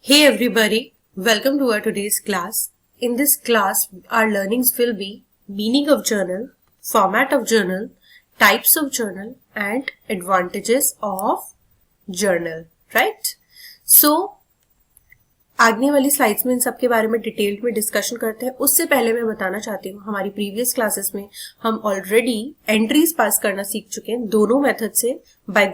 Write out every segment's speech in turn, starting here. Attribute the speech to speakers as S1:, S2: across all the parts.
S1: Hey everybody, welcome to our today's class. In this class, our learnings will be meaning of journal, format of journal, types of journal and advantages of journal, right? So, आगने वाली slides में इन सब के बारे में detailed में discussion करते हैं. उससे पहले मैं बताना चाहती हूँ हमारी प्रीवियस क्लासेस में हम ऑलरेडी एंट्रीज पास करना सीख चुके हैं दोनों मेथड से, by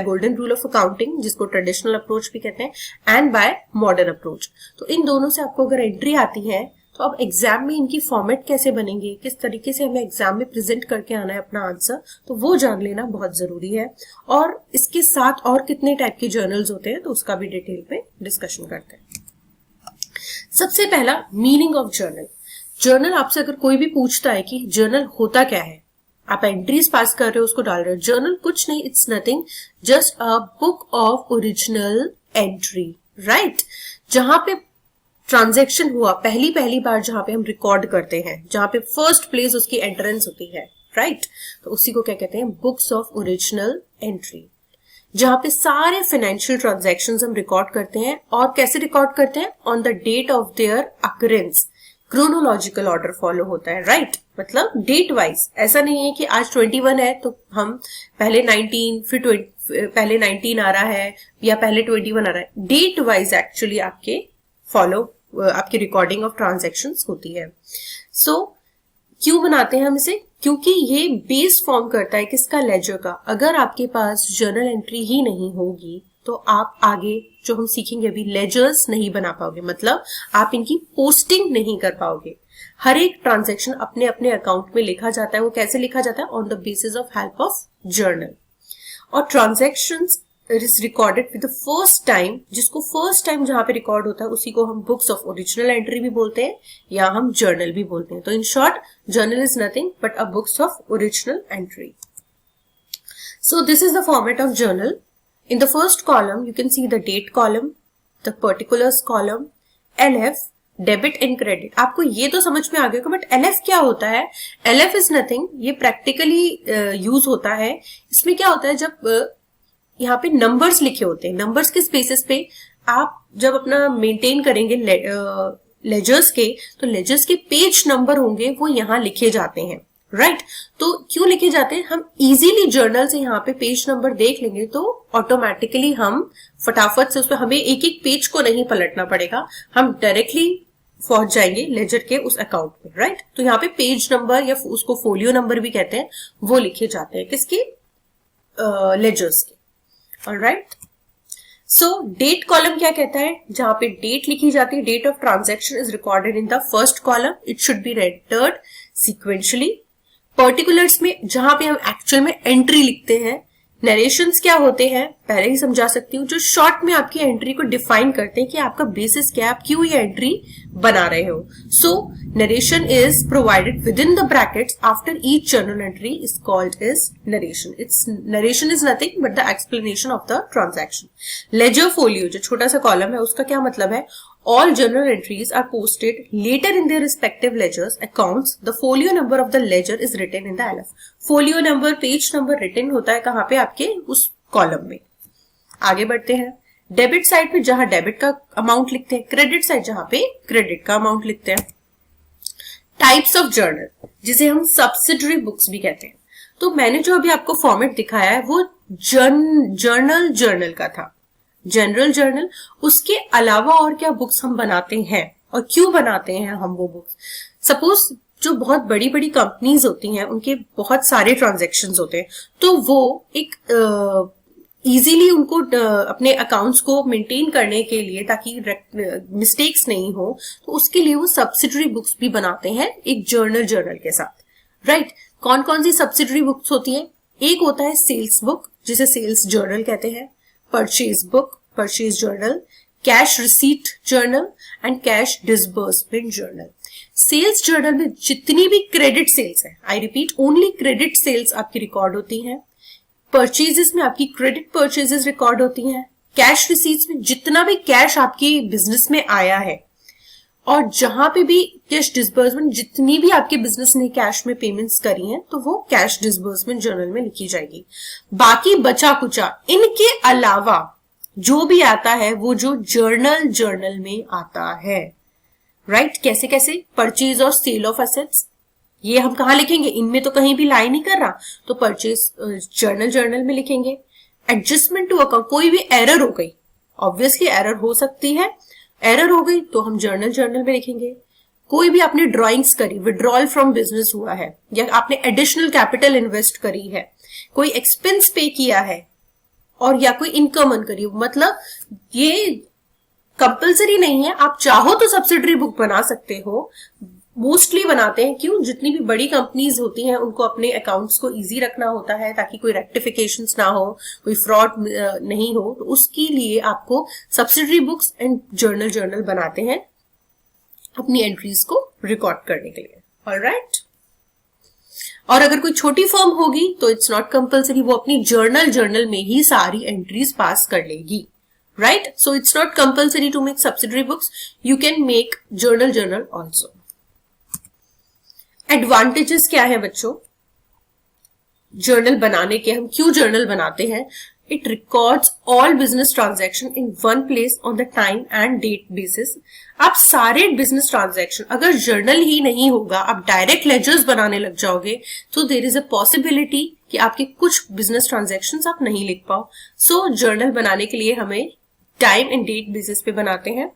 S1: golden rule of accounting जिसको ट्रेडिशनल अप्रोच भी कहते हैं एंड बाय मॉडर्न अप्रोच. तो इन दोनों से आपको अगर एंट्री आती है तो अब एग्जाम में इनकी फॉर्मेट कैसे बनेंगे, किस तरीके से हमें एग्जाम में प्रेजेंट करके आना है अपना आंसर, तो वो जान लेना बहुत जरूरी है. और इसके साथ और कितने टाइप के जर्नल्स होते हैं तो उसका भी डिटेल में डिस्कशन करते हैं. सबसे पहला मीनिंग ऑफ जर्नल. जर्नल आपसे अगर कोई भी पूछता है कि जर्नल होता क्या है, आप एंट्रीज पास कर रहे हो उसको डाल रहे हो. जर्नल कुछ नहीं, it's nothing, just a book of original entry, right. जहां पे ट्रांजैक्शन हुआ पहली बार, जहां पे हम रिकॉर्ड करते हैं, जहां पे फर्स्ट प्लेस उसकी एंट्रेंस होती है, राइट. तो उसी को क्या कहते हैं, बुक्स ऑफ ओरिजिनल एंट्री. जहां पे सारे फाइनेंशियल ट्रांजैक्शंस हम रिकॉर्ड करते हैं. और कैसे रिकॉर्ड करते हैं, on the date of their occurrence. Chronological order follow होता है, राइट. मतलब डेट वाइज. ऐसा नहीं है कि आज 21 है तो हम पहले 19 फिर 20, पहले 19 आ रहा है या पहले 21 आ रहा है. डेट वाइज एक्चुअली आपकी रिकॉर्डिंग ऑफ ट्रांजैक्शंस होती है. सो क्यों बनाते हैं हम इसे, क्योंकि ये बेस फॉर्म करता है किसका, लेजर का. अगर आपके पास जर्नल एंट्री ही नहीं होगी तो आप आगे जो हम सीखेंगे अभी लेजर्स नहीं बना पाओगे, मतलब आप इनकी पोस्टिंग नहीं कर पाओगे. हर एक ट्रांजैक्शन अपने अपने अकाउंट में लिखा जाता है. वो कैसे लिखा जाता है, on the basis of help of journal. और transactions is recorded with the first time, जिसको फर्स्ट टाइम जहां पे रिकॉर्ड होता है उसी को हम बुक्स ऑफ ओरिजिनल एंट्री भी बोलते हैं या हम जर्नल भी बोलते हैं. तो in short journal is nothing but a books of original entry. So this is the format of journal. In the first column, you can see the date column, the particulars column, LF, debit and credit. आपको ये तो समझ में आ गया but LF क्या होता है. LF is nothing, ये प्रैक्टिकली यूज होता है. इसमें क्या होता है, जब यहाँ पे नंबर्स लिखे होते हैं, नंबर्स के स्पेसेस पे आप जब अपना मेंटेन करेंगे लेजर्स के, तो लेजर्स के पेज नंबर होंगे वो यहाँ लिखे जाते हैं, राइट. तो क्यों लिखे जाते हैं, हम इजीली जर्नल से यहाँ पे पेज नंबर देख लेंगे तो ऑटोमेटिकली हम फटाफट से उसमें हमें एक एक पेज को नहीं पलटना पड़ेगा, हम डायरेक्टली पहुंच जाएंगे लेजर के उस अकाउंट में, राइट. तो यहाँ पे पेज नंबर या उसको फोलियो नंबर भी कहते हैं, वो लिखे जाते हैं किसके, लेजर्स के. ऑलराइट. सो डेट कॉलम क्या कहता है, जहां पे डेट लिखी जाती है, date of transaction is recorded in the first column, it should be entered sequentially. Particulars में जहां पे हम एक्चुअल में एंट्री लिखते हैं. नरेशंस क्या होते हैं, पहले ही समझा सकती हूँ, जो शॉर्ट में आपकी एंट्री को डिफाइन करते हैं कि आपका बेसिस क्या है, आप क्यों ये एंट्री बना रहे हो. So narration is provided within the brackets after each journal entry is called is narration. It's narration is nothing but the explanation of the transaction. Ledger folio जो छोटा सा कॉलम है उसका क्या मतलब है, all journal entries are posted later in their respective ledgers accounts. The folio number of the ledger is written in the LF. folio number, page number written होता है कहाँ पे, आपके उस कॉलम में. आगे बढ़ते हैं. डेबिट साइड पे जहां डेबिट का अमाउंट लिखते हैं, क्रेडिट साइड जहां पे क्रेडिट का अमाउंट लिखते हैं. टाइप्स ऑफ जर्नल जिसे हम सब्सिडरी बुक्स भी कहते हैं. तो मैंने जो अभी आपको फॉर्मेट दिखाया है वो जर्नल का था, जनरल जर्नल. उसके अलावा और क्या बुक्स हम बनाते हैं और क्यों बनाते हैं हम वो बुक्स. सपोज जो बहुत बड़ी बड़ी कंपनीज होती हैं उनके बहुत सारे ट्रांजैक्शंस होते हैं, तो वो एक इजीली उनको अपने अकाउंट्स को मेंटेन करने के लिए, ताकि मिस्टेक्स नहीं हो, तो उसके लिए वो सब्सिडरी बुक्स भी बनाते हैं एक जर्नल के साथ, राइट. कौन कौन सी सब्सिडरी बुक्स होती है, एक होता है सेल्स बुक जिसे सेल्स जर्नल कहते हैं, purchase book, purchase journal, cash receipt journal and cash disbursement journal. Sales journal में जितनी भी क्रेडिट सेल्स है, I repeat only credit sales आपकी रिकॉर्ड होती हैं. परचेजेस में आपकी क्रेडिट परचेजेस रिकॉर्ड होती हैं. कैश रिसीट्स में जितना भी कैश आपकी बिजनेस में आया है, और जहां पे भी कैश डिसबर्समेंट, जितनी भी आपके बिजनेस ने कैश में पेमेंट्स करी हैं, तो वो कैश डिसबर्समेंट जर्नल में लिखी जाएगी. बाकी बचा कुचा, इनके अलावा जो भी आता है वो जो जर्नल में आता है, राइट। कैसे कैसे? परचेज और सेल ऑफ एसेट्स, ये हम कहाँ लिखेंगे? इनमें तो कहीं भी लाई नहीं कर रहा, तो परचेज जर्नल में लिखेंगे। एडजस्टमेंट टू अकाउंट, कोई भी एरर हो गई, ऑब्वियसली एरर हो सकती है, एरर हो गई तो हम जर्नल में लिखेंगे। कोई भी आपने ड्राइंग्स करी, विड्रॉल फ्रॉम बिजनेस हुआ है, या आपने एडिशनल कैपिटल इन्वेस्ट करी है, कोई एक्सपेंस पे किया है, और या कोई इनकम अर्न करी, मतलब ये कंपलसरी नहीं है, आप चाहो तो सब्सिडरी बुक बना सकते हो। मोस्टली बनाते हैं, क्यों? जितनी भी बड़ी कंपनीज होती हैं उनको अपने अकाउंट्स को इजी रखना होता है ताकि कोई रेक्टिफिकेशंस ना हो, कोई फ्रॉड नहीं हो, तो उसके लिए आपको सब्सिडरी बुक्स एंड जर्नल बनाते हैं अपनी एंट्रीज को रिकॉर्ड करने के लिए। ऑलराइट। और अगर कोई छोटी फर्म होगी तो इट्स नॉट कंपलसरी, वो अपनी जर्नल में ही सारी एंट्रीज पास कर लेगी, right. So it's not compulsory to make subsidiary books, you can make journal also. Advantages क्या है बच्चों जर्नल बनाने के? हम क्यों जर्नल बनाते हैं? It records all business transaction in one place on the time and date basis. आप सारे बिजनेस ट्रांजैक्शन, अगर जर्नल ही नहीं होगा, आप डायरेक्ट लेजर्स बनाने लग जाओगे, तो देयर इज अ पॉसिबिलिटी कि आपके कुछ बिजनेस ट्रांजैक्शन आप नहीं लिख पाओ। सो जर्नल बनाने के लिए हमें टाइम एंड डेट बेसिस पे बनाते हैं।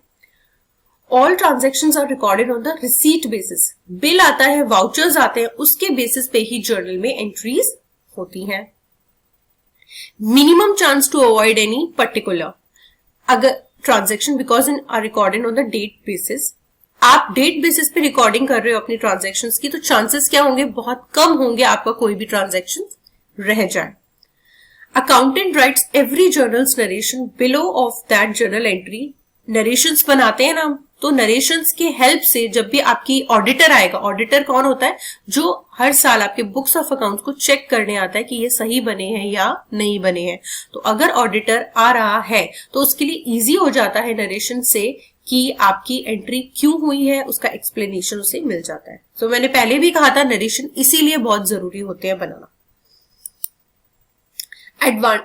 S1: All transactions are recorded on the receipt basis, bill आता है, वाउचर्स आते हैं, उसके बेसिस पे ही जर्नल में एंट्रीज होती हैं। Minimum chance to avoid any particular अगर transaction because in are recorded on the date basis. आप डेट बेसिस पे रिकॉर्डिंग कर रहे हो अपनी ट्रांजेक्शन्स की, तो चांसेस क्या होंगे? बहुत कम होंगे आपका कोई भी ट्रांजेक्शन रह जाए। Accountant rights every journals narration below of that journal entry. Narrations बनाते हैं ना, तो नरेशंस के हेल्प से जब भी आपकी ऑडिटर आएगा, ऑडिटर कौन होता है? जो हर साल आपके बुक्स ऑफ अकाउंट्स को चेक करने आता है कि ये सही बने हैं या नहीं बने हैं। तो अगर ऑडिटर आ रहा है तो उसके लिए इजी हो जाता है नरेशन से कि आपकी एंट्री क्यों हुई है, उसका एक्सप्लेनेशन उसे मिल जाता है। तो मैंने पहले भी कहा था नरेशन इसीलिए बहुत जरूरी होते हैं बनाना।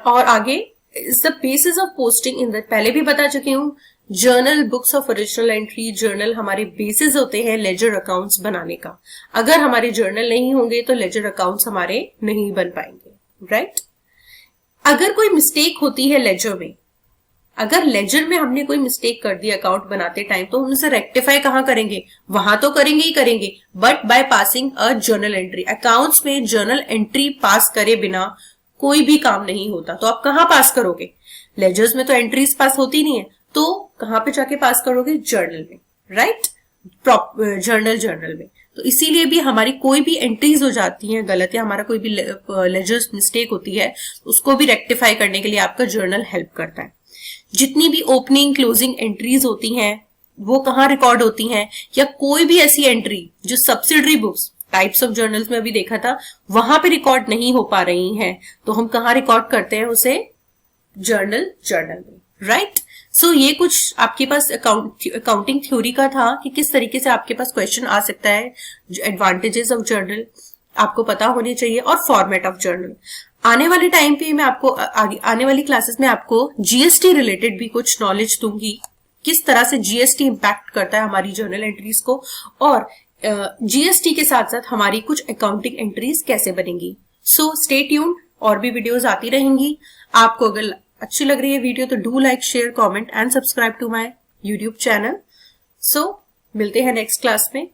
S1: और आगे is the basis of posting in that, पहले भी बता चुकी हूँ। Journal books of original entry, journal हमारे बेसिस होते हैं लेजर अकाउंट्स बनाने का। अगर हमारे जर्नल नहीं होंगे तो लेजर अकाउंट्स हमारे नहीं बन पाएंगे, राइट। अगर कोई मिस्टेक होती है लेजर में, अगर लेजर में हमने कोई मिस्टेक कर दी अकाउंट बनाते टाइम, तो हम उसे रेक्टिफाई कहाँ करेंगे? वहां तो करेंगे ही करेंगे, but by passing a journal entry. Accounts में जर्नल एंट्री पास करे बिना कोई भी काम नहीं होता। तो आप कहाँ पास करोगे? लेजर्स में तो एंट्रीज पास होती नहीं है, तो कहां पे जाके पास करोगे? जर्नल में, राइट। जर्नल में। तो इसीलिए भी हमारी कोई भी एंट्रीज हो जाती हैं गलत, या हमारा कोई भी लेजर्स मिस्टेक होती है, उसको भी रेक्टिफाई करने के लिए आपका जर्नल हेल्प करता है। जितनी भी ओपनिंग क्लोजिंग एंट्रीज होती हैं वो कहाँ रिकॉर्ड होती हैं, या कोई भी ऐसी एंट्री जो subsidiary books types of journals में अभी देखा था वहां पे रिकॉर्ड नहीं हो पा रही हैं, तो हम कहाँ रिकॉर्ड करते हैं उसे? जर्नल में, राइट। सो ये कुछ आपके पास अकाउंटिंग थ्योरी का था कि किस तरीके से आपके पास क्वेश्चन आ सकता है। एडवांटेजेस ऑफ जर्नल आपको पता होने चाहिए, और फॉर्मेट ऑफ जर्नल। आने वाले टाइम पे मैं आपको आने वाली क्लासेस में आपको जीएसटी रिलेटेड भी कुछ नॉलेज दूंगी, किस तरह से जीएसटी इंपैक्ट करता है हमारी जर्नल एंट्रीज को, और जीएसटी के साथ साथ हमारी कुछ अकाउंटिंग एंट्रीज कैसे बनेंगी। सो स्टे ट्यून्ड, और भी वीडियोस आती रहेंगी। आपको अगर अच्छी लग रही है वीडियो तो do like, share, comment and subscribe to my YouTube channel. So मिलते हैं नेक्स्ट क्लास में।